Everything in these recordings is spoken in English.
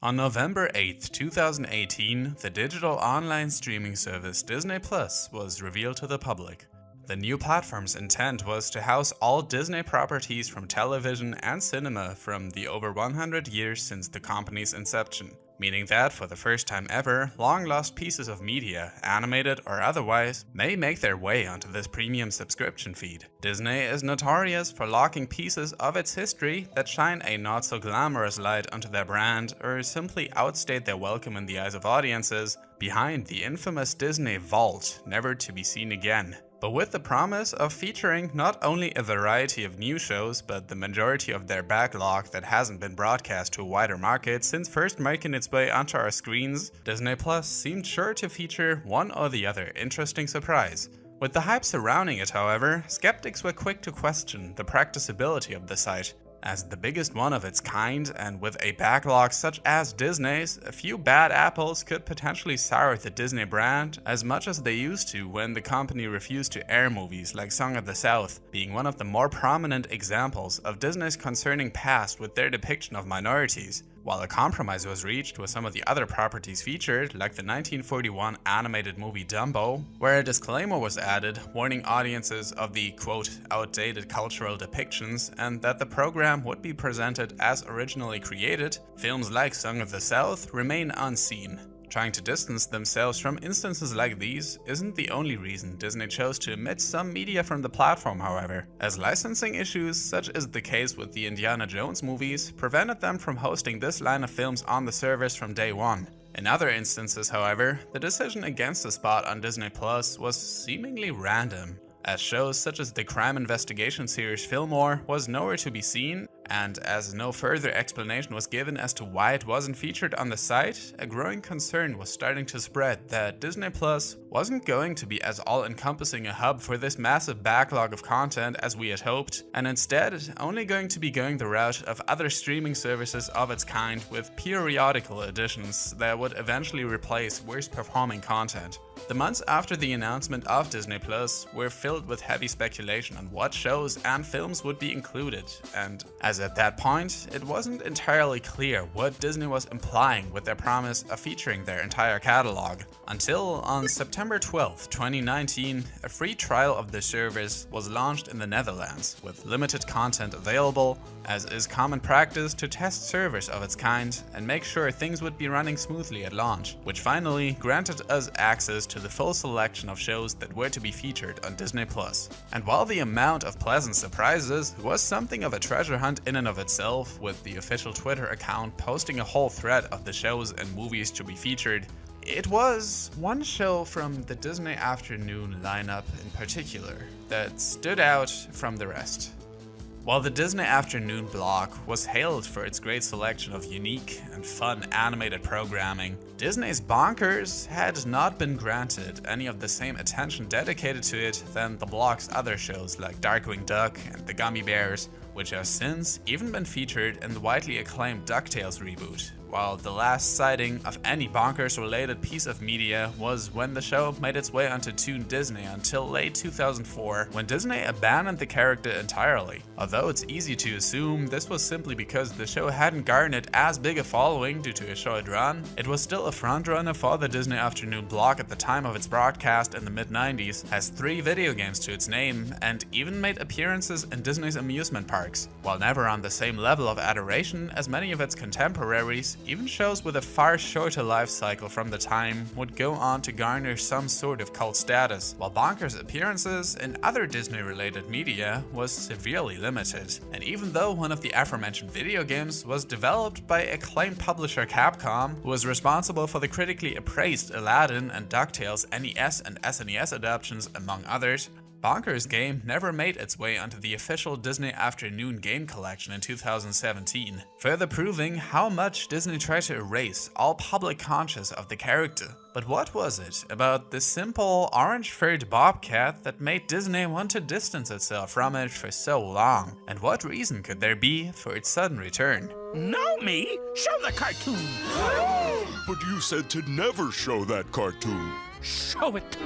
On November 8, 2018, the digital online streaming service Disney Plus was revealed to the public. The new platform's intent was to house all Disney properties from television and cinema from the over 100 years since the company's inception, meaning that for the first time ever, long-lost pieces of media, animated or otherwise, may make their way onto this premium subscription feed. Disney is notorious for locking pieces of its history that shine a not-so-glamorous light onto their brand or simply outstate their welcome in the eyes of audiences behind the infamous Disney Vault, never to be seen again. But with the promise of featuring not only a variety of new shows, but the majority of their backlog that hasn't been broadcast to a wider market since first making its way onto our screens, Disney Plus seemed sure to feature one or the other interesting surprise. With the hype surrounding it, however, skeptics were quick to question the practicability of the site. As the biggest one of its kind, and with a backlog such as Disney's, a few bad apples could potentially sour the Disney brand as much as they used to when the company refused to air movies like Song of the South, being one of the more prominent examples of Disney's concerning past with their depiction of minorities. While a compromise was reached with some of the other properties featured, like the 1941 animated movie Dumbo, where a disclaimer was added warning audiences of the quote outdated cultural depictions and that the program would be presented as originally created, films like Song of the South remain unseen. Trying to distance themselves from instances like these isn't the only reason Disney chose to omit some media from the platform, however, as licensing issues, such as the case with the Indiana Jones movies, prevented them from hosting this line of films on the service from day one. In other instances, however, the decision against a spot on Disney Plus was seemingly random, as shows such as the crime investigation series Fillmore was nowhere to be seen, and as no further explanation was given as to why it wasn't featured on the site, a growing concern was starting to spread that Disney Plus wasn't going to be as all-encompassing a hub for this massive backlog of content as we had hoped, and instead only going to be going the route of other streaming services of its kind with periodical additions that would eventually replace worst-performing content. The months after the announcement of Disney Plus were filled with heavy speculation on what shows and films would be included, and as at that point, it wasn't entirely clear what Disney was implying with their promise of featuring their entire catalog, until on September 12, 2019, a free trial of the service was launched in the Netherlands, with limited content available, as is common practice to test servers of its kind and make sure things would be running smoothly at launch, which finally granted us access to the full selection of shows that were to be featured on Disney Plus. And while the amount of pleasant surprises was something of a treasure hunt in and of itself, with the official Twitter account posting a whole thread of the shows and movies to be featured, it was one show from the Disney Afternoon lineup in particular that stood out from the rest. While the Disney Afternoon block was hailed for its great selection of unique and fun animated programming, Disney's Bonkers had not been granted any of the same attention dedicated to it than the block's other shows like Darkwing Duck and The Gummy Bears, which have since even been featured in the widely acclaimed DuckTales reboot, while the last sighting of any Bonkers-related piece of media was when the show made its way onto Toon Disney until late 2004, when Disney abandoned the character entirely. Although it's easy to assume this was simply because the show hadn't garnered as big a following due to a short run, it was still a frontrunner for the Disney Afternoon block at the time of its broadcast in the mid-90s, has 3 video games to its name, and even made appearances in Disney's amusement parks. While never on the same level of adoration as many of its contemporaries, even shows with a far shorter life cycle from the time would go on to garner some sort of cult status, while Bonkers' appearances in other Disney-related media was severely limited. And even though one of the aforementioned video games was developed by acclaimed publisher Capcom, who was responsible for the critically appraised Aladdin and DuckTales NES and SNES adaptations among others, Bonkers game never made its way onto the official Disney Afternoon game collection in 2017, further proving how much Disney tried to erase all public conscience of the character. But what was it about the simple orange-furred bobcat that made Disney want to distance itself from it for so long? And what reason could there be for its sudden return? Now me? Show the cartoon! But you said to never show that cartoon. Show it!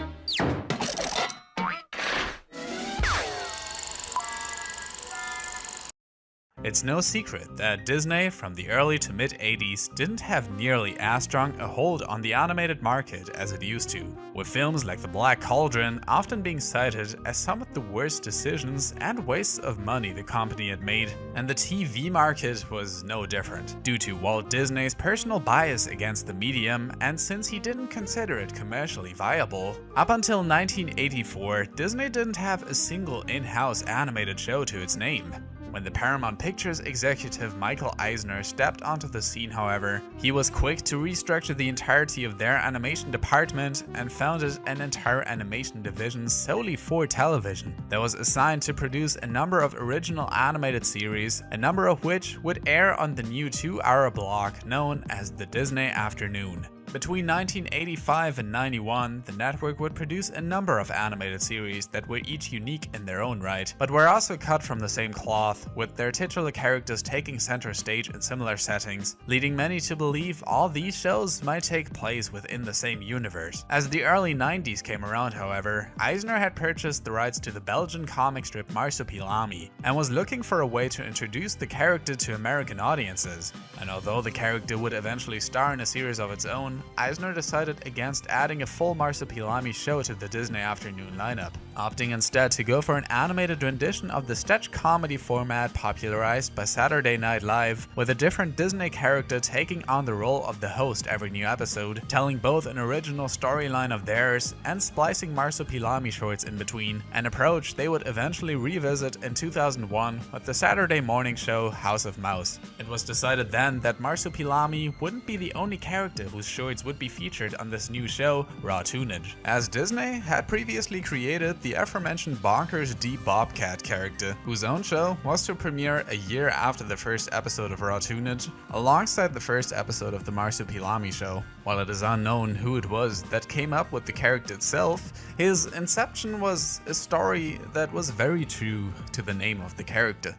It's no secret that Disney from the early to mid-80s didn't have nearly as strong a hold on the animated market as it used to, with films like The Black Cauldron often being cited as some of the worst decisions and wastes of money the company had made, and the TV market was no different, due to Walt Disney's personal bias against the medium, and since he didn't consider it commercially viable. Up until 1984, Disney didn't have a single in-house animated show to its name. When the Paramount Pictures executive Michael Eisner stepped onto the scene, however, he was quick to restructure the entirety of their animation department and founded an entire animation division solely for television that was assigned to produce a number of original animated series, a number of which would air on the new 2-hour block known as the Disney Afternoon. Between 1985 and 91, the network would produce a number of animated series that were each unique in their own right, but were also cut from the same cloth, with their titular characters taking center stage in similar settings, leading many to believe all these shows might take place within the same universe. As the early 90s came around, however, Eisner had purchased the rights to the Belgian comic strip Marsupilami, and was looking for a way to introduce the character to American audiences. And although the character would eventually star in a series of its own, Eisner decided against adding a full Marsupilami show to the Disney Afternoon lineup, opting instead to go for an animated rendition of the sketch comedy format popularized by Saturday Night Live, with a different Disney character taking on the role of the host every new episode, telling both an original storyline of theirs and splicing Marsupilami shorts in between, an approach they would eventually revisit in 2001 with the Saturday morning show House of Mouse. It was decided then that Marsupilami wouldn't be the only character whose shorts would be featured on this new show, Raw Tunage, as Disney had previously created the aforementioned bonkers D. Bobcat character, whose own show was to premiere a year after the first episode of Raw Tunage, alongside the first episode of the Marsupilami show. While it is unknown who it was that came up with the character itself, his inception was a story that was very true to the name of the character.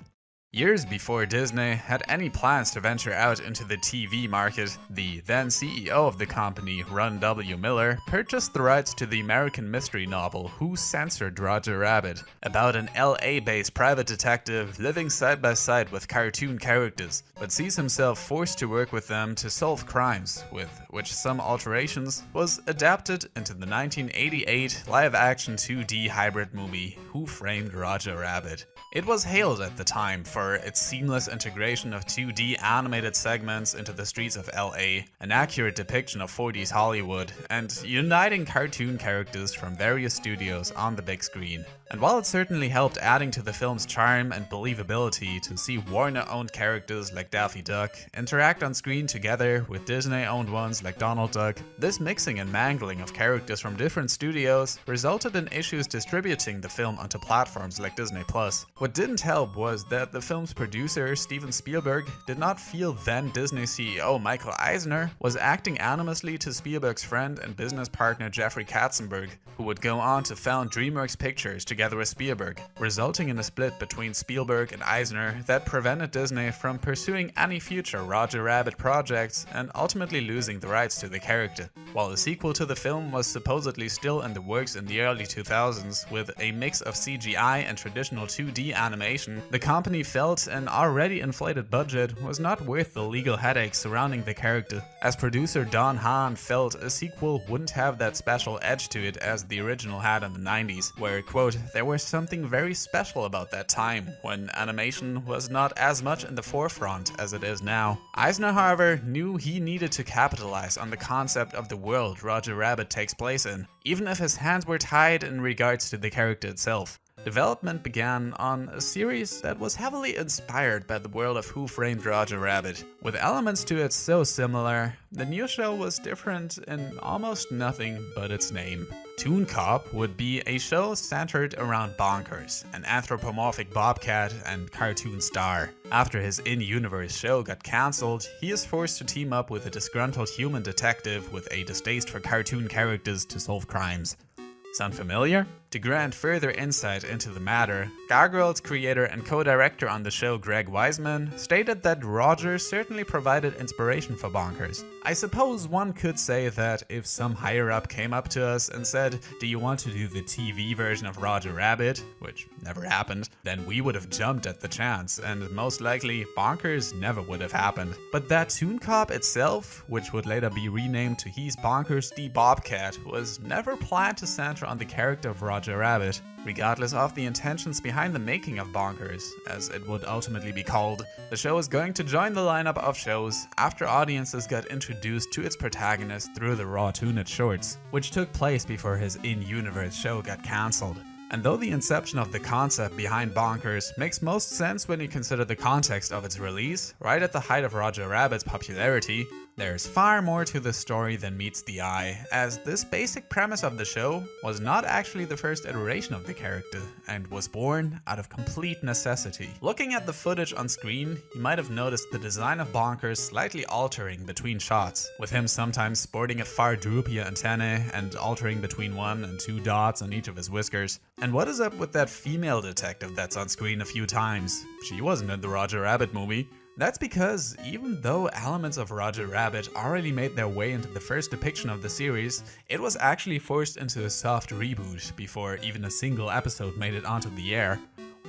Years before Disney had any plans to venture out into the TV market, the then CEO of the company, Ron W. Miller, purchased the rights to the American mystery novel Who Censored Roger Rabbit, about an LA-based private detective living side by side with cartoon characters, but sees himself forced to work with them to solve crimes, with which some alterations was adapted into the 1988 live-action 2D hybrid movie Who Framed Roger Rabbit. It was hailed at the time for its seamless integration of 2D animated segments into the streets of LA, an accurate depiction of 40s Hollywood, and uniting cartoon characters from various studios on the big screen. And while it certainly helped adding to the film's charm and believability to see Warner-owned characters like Daffy Duck interact on screen together with Disney-owned ones like Donald Duck, this mixing and mangling of characters from different studios resulted in issues distributing the film onto platforms like Disney+. What didn't help was that the film's producer, Steven Spielberg, did not feel then Disney CEO Michael Eisner was acting animously to Spielberg's friend and business partner Jeffrey Katzenberg, who would go on to found DreamWorks Pictures together with Spielberg, resulting in a split between Spielberg and Eisner that prevented Disney from pursuing any future Roger Rabbit projects and ultimately losing the rights to the character. While a sequel to the film was supposedly still in the works in the early 2000s with a mix of CGI and traditional 2D animation, the company felt an already inflated budget was not worth the legal headaches surrounding the character, as producer Don Hahn felt a sequel wouldn't have that special edge to it as the original had in the 90s, where, quote, there was something very special about that time, when animation was not as much in the forefront as it is now. Eisner, however, knew he needed to capitalize on the concept of the world Roger Rabbit takes place in, even if his hands were tied in regards to the character itself. Development began on a series that was heavily inspired by the world of Who Framed Roger Rabbit. With elements to it so similar, the new show was different in almost nothing but its name. Toon Cop would be a show centered around Bonkers, an anthropomorphic bobcat and cartoon star. After his in-universe show got cancelled, he is forced to team up with a disgruntled human detective with a distaste for cartoon characters to solve crimes. Sound familiar? To grant further insight into the matter, Gargoyle's creator and co-director on the show Greg Weisman stated that Roger certainly provided inspiration for Bonkers. I suppose one could say that if some higher up came up to us and said, "Do you want to do the TV version of Roger Rabbit?" which never happened, then we would have jumped at the chance, and most likely Bonkers never would have happened. But that Toon Cop itself, which would later be renamed to He's Bonkers the Bobcat, was never planned to center on the character of Roger Rabbit, regardless of the intentions behind the making of Bonkers, as it would ultimately be called. The show is going to join the lineup of shows after audiences got introduced to its protagonist through the Raw Toonage shorts, which took place before his in-universe show got cancelled. And though the inception of the concept behind Bonkers makes most sense when you consider the context of its release, right at the height of Roger Rabbit's popularity, there's far more to the story than meets the eye, as this basic premise of the show was not actually the first iteration of the character, and was born out of complete necessity. Looking at the footage on screen, you might have noticed the design of Bonkers slightly altering between shots, with him sometimes sporting a far droopier antennae and altering between 1 and 2 dots on each of his whiskers. And what is up with that female detective that's on screen a few times? She wasn't in the Roger Rabbit movie. That's because even though elements of Roger Rabbit already made their way into the first depiction of the series, it was actually forced into a soft reboot before even a single episode made it onto the air.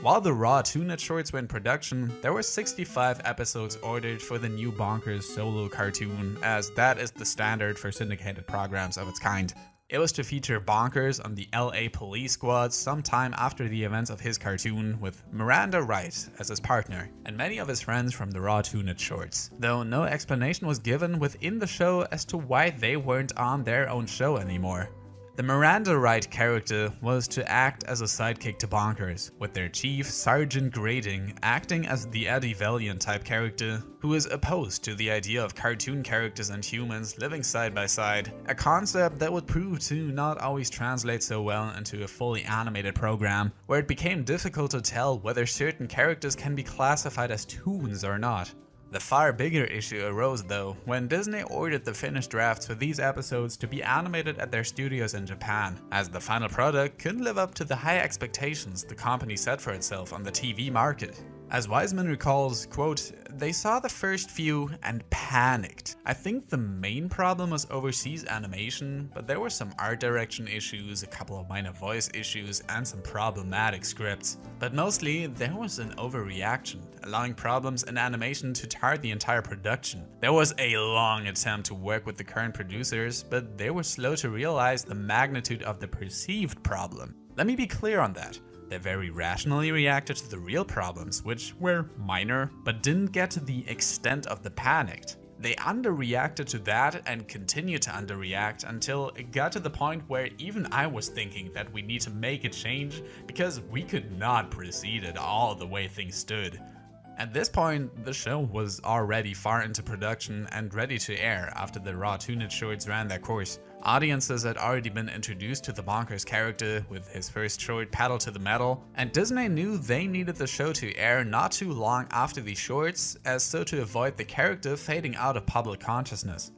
While the Raw Toonage shorts were in production, there were 65 episodes ordered for the new Bonkers solo cartoon, as that is the standard for syndicated programs of its kind. It was to feature Bonkers on the LA police squad sometime after the events of his cartoon, with Miranda Wright as his partner, and many of his friends from the Raw Toonage shorts, though no explanation was given within the show as to why they weren't on their own show anymore. The Miranda Wright character was to act as a sidekick to Bonkers, with their chief, Sergeant Grading, acting as the Eddie Valiant type character, who is opposed to the idea of cartoon characters and humans living side by side, a concept that would prove to not always translate so well into a fully animated program, where it became difficult to tell whether certain characters can be classified as toons or not. The far bigger issue arose though when Disney ordered the finished drafts for these episodes to be animated at their studios in Japan, as the final product couldn't live up to the high expectations the company set for itself on the TV market. As Weisman recalls, quote, "They saw the first few and panicked. I think the main problem was overseas animation, but there were some art direction issues, a couple of minor voice issues, and some problematic scripts. But mostly, there was an overreaction, allowing problems in animation to tar the entire production. There was a long attempt to work with the current producers, but they were slow to realize the magnitude of the perceived problem. Let me be clear on that. They very rationally reacted to the real problems, which were minor, but didn't get to the extent of the panicked. They underreacted to that and continued to underreact until it got to the point where even I was thinking that we need to make a change because we could not proceed at all the way things stood." At this point, the show was already far into production and ready to air after the Raw Toonage shorts ran their course. Audiences had already been introduced to the Bonkers character with his first short, Paddle to the Metal, and Disney knew they needed the show to air not too long after the shorts, as so to avoid the character fading out of public consciousness.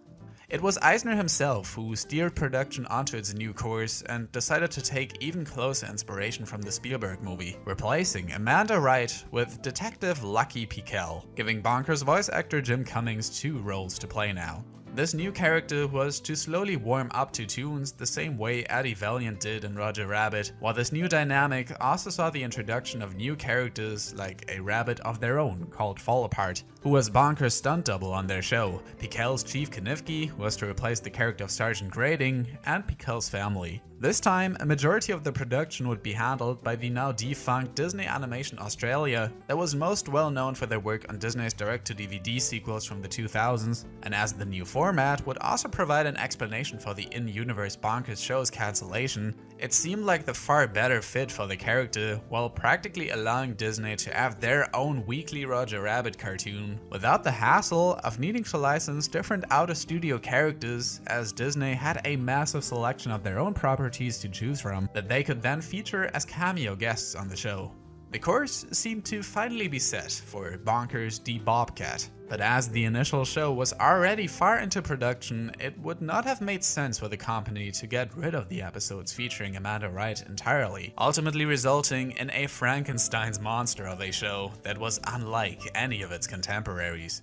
It was Eisner himself who steered production onto its new course and decided to take even closer inspiration from the Spielberg movie, replacing Amanda Wright with Detective Lucky Piquel, giving Bonkers voice actor Jim Cummings 2 roles to play now. This new character was to slowly warm up to toons the same way Eddie Valiant did in Roger Rabbit, while this new dynamic also saw the introduction of new characters like a rabbit of their own called Fall Apart, who was Bonkers' stunt double on their show. Piquel's Chief Knifke was to replace the character of Sergeant Grading, and Piquel's family. This time, a majority of the production would be handled by the now defunct Disney Animation Australia, that was most well known for their work on Disney's direct-to-DVD sequels from the 2000s, and as the new format would also provide an explanation for the in-universe Bonkers show's cancellation, it seemed like the far better fit for the character, while practically allowing Disney to have their own weekly Roger Rabbit cartoon, without the hassle of needing to license different out-of-studio characters, as Disney had a massive selection of their own properties to choose from that they could then feature as cameo guests on the show. The course seemed to finally be set for Bonkers the Bobcat, But as the initial show was already far into production, it would not have made sense for the company to get rid of the episodes featuring Amanda Wright entirely, ultimately resulting in a Frankenstein's monster of a show that was unlike any of its contemporaries.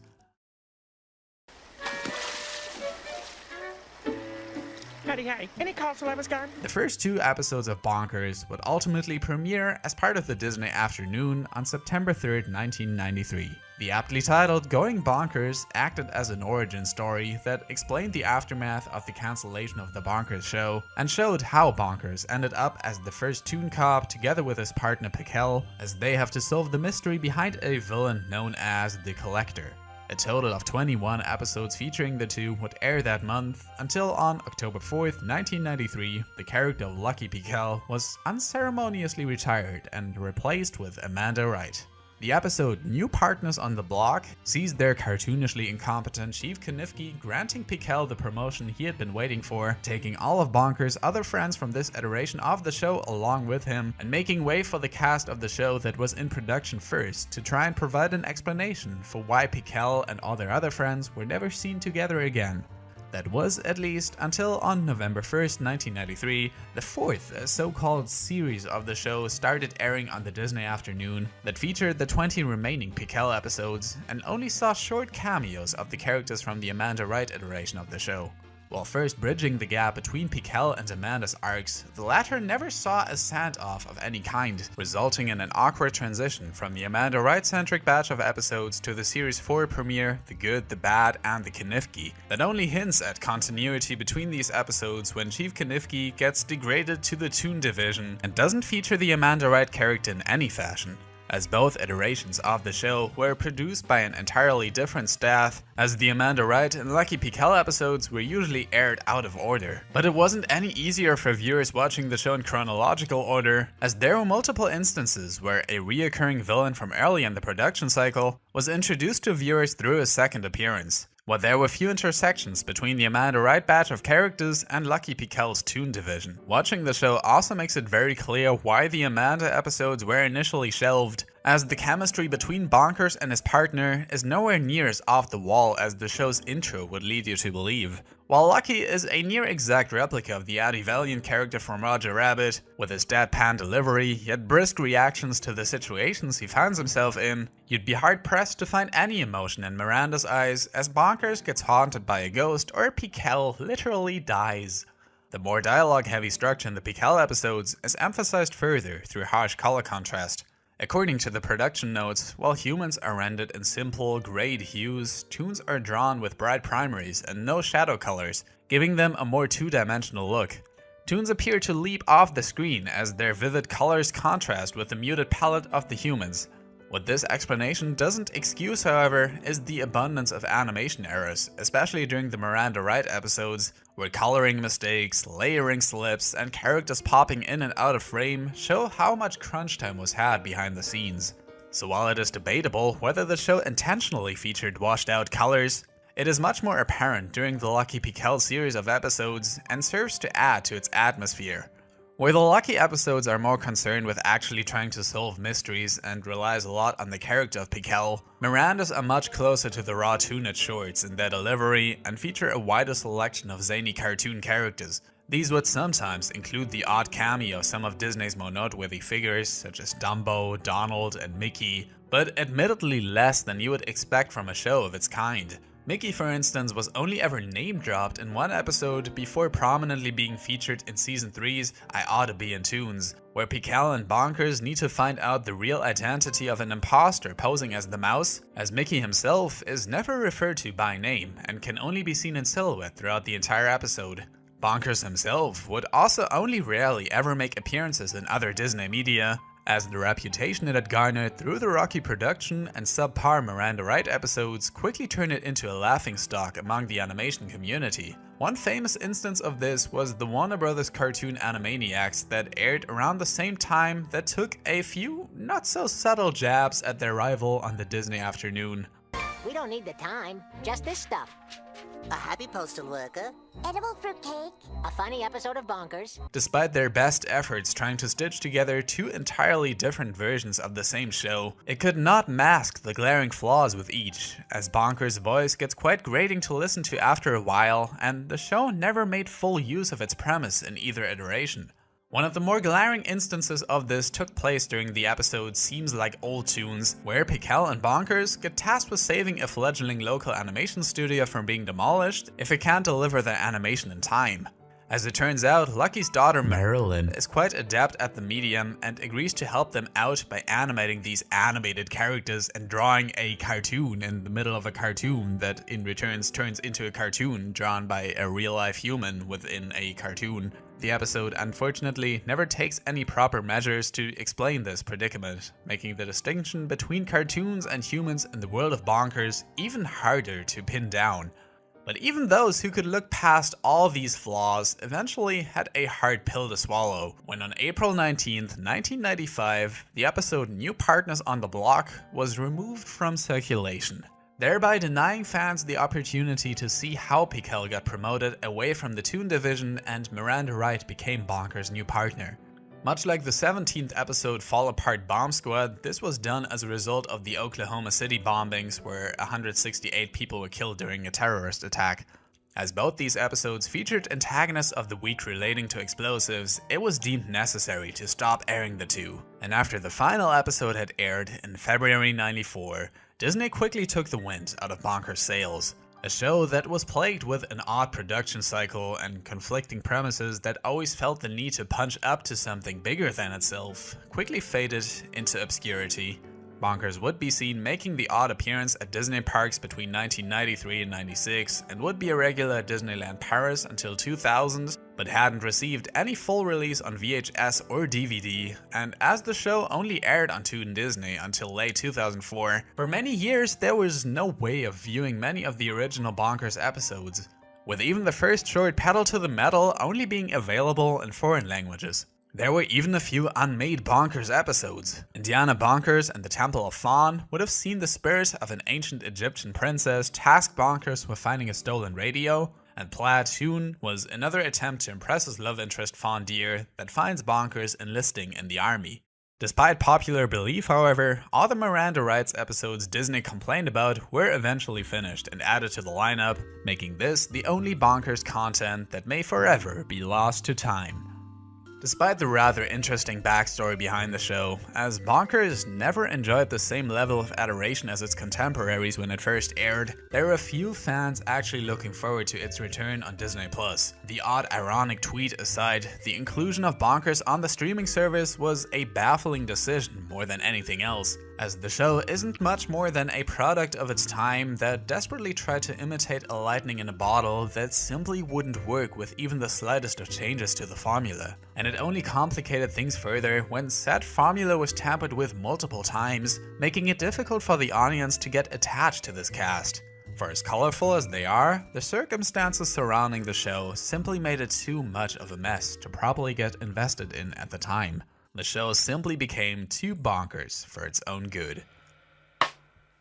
Howdy, hi. Any calls while I was gone? The first 2 episodes of Bonkers would ultimately premiere as part of the Disney Afternoon on September 3rd, 1993. The aptly titled Going Bonkers acted as an origin story that explained the aftermath of the cancellation of the Bonkers show and showed how Bonkers ended up as the first toon cop together with his partner Pikel, as they have to solve the mystery behind a villain known as the Collector. A total of 21 episodes featuring the two would air that month, until on October 4th, 1993, the character of Lucky Pikel was unceremoniously retired and replaced with Amanda Wright. The episode New Partners on the Block sees their cartoonishly incompetent Chief Knifke granting Pikel the promotion he had been waiting for, taking all of Bonkers' other friends from this iteration of the show along with him, and making way for the cast of the show that was in production first to try and provide an explanation for why Pikel and all their other friends were never seen together again. That was, at least, until on November 1st, 1993, the 4th so-called series of the show started airing on the Disney Afternoon that featured the 20 remaining Pikel episodes and only saw short cameos of the characters from the Amanda Wright iteration of the show. While first bridging the gap between Pikel and Amanda's arcs, the latter never saw a send-off of any kind, resulting in an awkward transition from the Amanda Wright-centric batch of episodes to the Series 4 premiere, The Good, the Bad, and the Knifke, that only hints at continuity between these episodes when Chief Knifke gets degraded to the Toon Division and doesn't feature the Amanda Wright character in any fashion, as both iterations of the show were produced by an entirely different staff, as the Amanda Wright and Lucky Pikel episodes were usually aired out of order. But it wasn't any easier for viewers watching the show in chronological order, as there were multiple instances where a reoccurring villain from early in the production cycle was introduced to viewers through a second appearance, while there were few intersections between the Amanda Wright batch of characters and Lucky Pikel's Toon Division. Watching the show also makes it very clear why the Amanda episodes were initially shelved, as the chemistry between Bonkers and his partner is nowhere near as off the wall as the show's intro would lead you to believe. While Lucky is a near exact replica of the Eddie Valiant character from Roger Rabbit, with his deadpan delivery yet brisk reactions to the situations he finds himself in, you'd be hard pressed to find any emotion in Miranda's eyes as Bonkers gets haunted by a ghost or Pikel literally dies. The more dialogue heavy structure in the Pikel episodes is emphasized further through harsh color contrast. According to the production notes, while humans are rendered in simple, grayed hues, toons are drawn with bright primaries and no shadow colors, giving them a more two-dimensional look. Toons appear to leap off the screen as their vivid colors contrast with the muted palette of the humans. What this explanation doesn't excuse, however, is the abundance of animation errors, especially during the Miranda Wright episodes, where coloring mistakes, layering slips, and characters popping in and out of frame show how much crunch time was had behind the scenes. So while it is debatable whether the show intentionally featured washed out colors, it is much more apparent during the Lucky Pikel series of episodes and serves to add to its atmosphere. Where the Lucky episodes are more concerned with actually trying to solve mysteries and relies a lot on the character of Pikel, Miranda's are much closer to the raw Toonage shorts in their delivery and feature a wider selection of zany cartoon characters. These would sometimes include the odd cameo of some of Disney's more noteworthy figures such as Dumbo, Donald, and Mickey, but admittedly less than you would expect from a show of its kind. Mickey, for instance, was only ever name-dropped in one episode before prominently being featured in Season 3's I Oughta Be in Toons, where Pikel and Bonkers need to find out the real identity of an imposter posing as the mouse, as Mickey himself is never referred to by name and can only be seen in silhouette throughout the entire episode. Bonkers himself would also only rarely ever make appearances in other Disney media, as the reputation it had garnered through the rocky production and subpar Miranda Wright episodes quickly turned it into a laughingstock among the animation community. One famous instance of this was the Warner Bros. Cartoon Animaniacs that aired around the same time that took a few not so subtle jabs at their rival on the Disney Afternoon. We don't need the time, just this stuff. a happy postal worker, Edible fruitcake. a funny episode of Bonkers. Despite their best efforts trying to stitch together two entirely different versions of the same show, it could not mask the glaring flaws with each, as Bonkers' voice gets quite grating to listen to after a while, and the show never made full use of its premise in either iteration. One of the more glaring instances of this took place during the episode Seems Like Old Tunes, where Pickle and Bonkers get tasked with saving a fledgling local animation studio from being demolished if it can't deliver their animation in time. As it turns out, Lucky's daughter Marilyn is quite adept at the medium and agrees to help them out by animating these animated characters and drawing a cartoon in the middle of a cartoon that in return turns into a cartoon drawn by a real-life human within a cartoon. The episode unfortunately never takes any proper measures to explain this predicament, making the distinction between cartoons and humans in the world of Bonkers even harder to pin down. But even those who could look past all these flaws eventually had a hard pill to swallow when on April 19th, 1995, the episode New Partners on the Block was removed from circulation, thereby denying fans the opportunity to see how Pickle got promoted away from the Toon Division and Miranda Wright became Bonkers' new partner. Much like the 17th episode Fall Apart Bomb Squad, this was done as a result of the Oklahoma City bombings where 168 people were killed during a terrorist attack. As both these episodes featured antagonists of the week relating to explosives, it was deemed necessary to stop airing the two. And after the final episode had aired in February '94, Disney quickly took the wind out of Bonkers' sails. A show that was plagued with an odd production cycle and conflicting premises that always felt the need to punch up to something bigger than itself quickly faded into obscurity. Bonkers would be seen making the odd appearance at Disney parks between 1993 and 96 and would be a regular at Disneyland Paris until 2000, but hadn't received any full release on VHS or DVD, and as the show only aired on Toon Disney until late 2004, for many years there was no way of viewing many of the original Bonkers episodes, with even the first short Pedal to the Metal only being available in foreign languages. There were even a few unmade Bonkers episodes. Indiana Bonkers and the Temple of Fawn would have seen the spirit of an ancient Egyptian princess task Bonkers with finding a stolen radio, and Platoon was another attempt to impress his love interest Fawn Deer that finds Bonkers enlisting in the army. Despite popular belief, however, all the Miranda Rights episodes Disney complained about were eventually finished and added to the lineup, making this the only Bonkers content that may forever be lost to time. Despite the rather interesting backstory behind the show, as Bonkers never enjoyed the same level of adoration as its contemporaries when it first aired, there were few fans actually looking forward to its return on Disney+. The odd ironic tweet aside, the inclusion of Bonkers on the streaming service was a baffling decision more than anything else, as the show isn't much more than a product of its time that desperately tried to imitate a lightning in a bottle that simply wouldn't work with even the slightest of changes to the formula. And it only complicated things further when said formula was tampered with multiple times, making it difficult for the audience to get attached to this cast. For as colorful as they are, the circumstances surrounding the show simply made it too much of a mess to properly get invested in at the time. The show simply became too bonkers for its own good.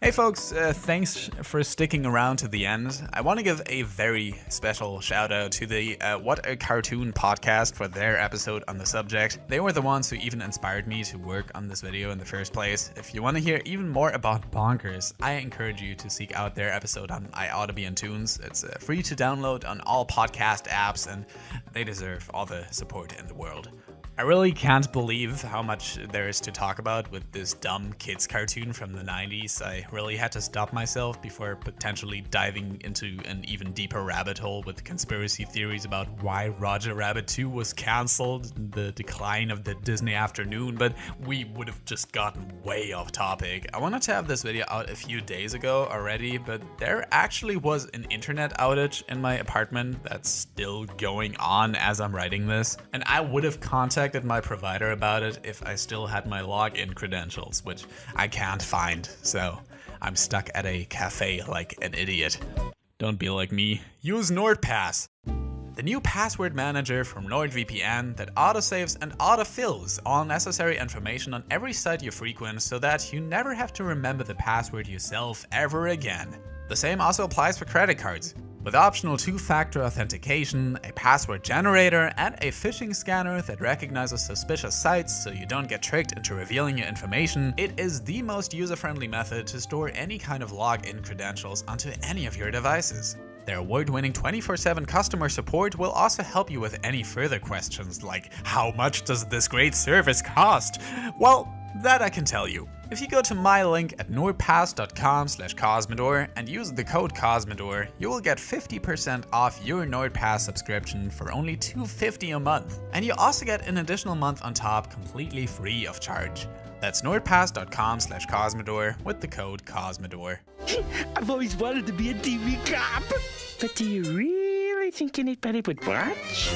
Hey folks, thanks for sticking around to the end. I want to give a very special shout out to the What a Cartoon podcast for their episode on the subject. They were the ones who even inspired me to work on this video in the first place. If you want to hear even more about Bonkers, I encourage you to seek out their episode on I Oughta Be in Tunes. It's free to download on all podcast apps and they deserve all the support in the world. I really can't believe how much there is to talk about with this dumb kids cartoon from the 90s. I really had to stop myself before potentially diving into an even deeper rabbit hole with conspiracy theories about why Roger Rabbit 2 was cancelled, the decline of the Disney afternoon, but we would have just gotten way off topic. I wanted to have this video out a few days ago already, but there actually was an internet outage in my apartment that's still going on as I'm writing this, and I would have contacted my provider about it if I still had my login credentials, which I can't find, so I'm stuck at a cafe like an idiot. Don't be like me, use NordPass! The new password manager from NordVPN that autosaves and autofills all necessary information on every site you frequent so that you never have to remember the password yourself ever again. The same also applies for credit cards. with optional 2-factor authentication, a password generator, and a phishing scanner that recognizes suspicious sites so you don't get tricked into revealing your information. It is the most user-friendly method to store any kind of login credentials onto any of your devices. Their award-winning 24/7 customer support will also help you with any further questions like, how much does this great service cost? Well, that I can tell you. If you go to my link at nordpass.com/Cosmodore and use the code Cosmodore, you will get 50% off your NordPass subscription for only $2.50 a month. And you also get an additional month on top completely free of charge. That's nordpass.com/Cosmodore with the code Cosmodore. I've always wanted to be a TV cop. But do you really think anybody would watch?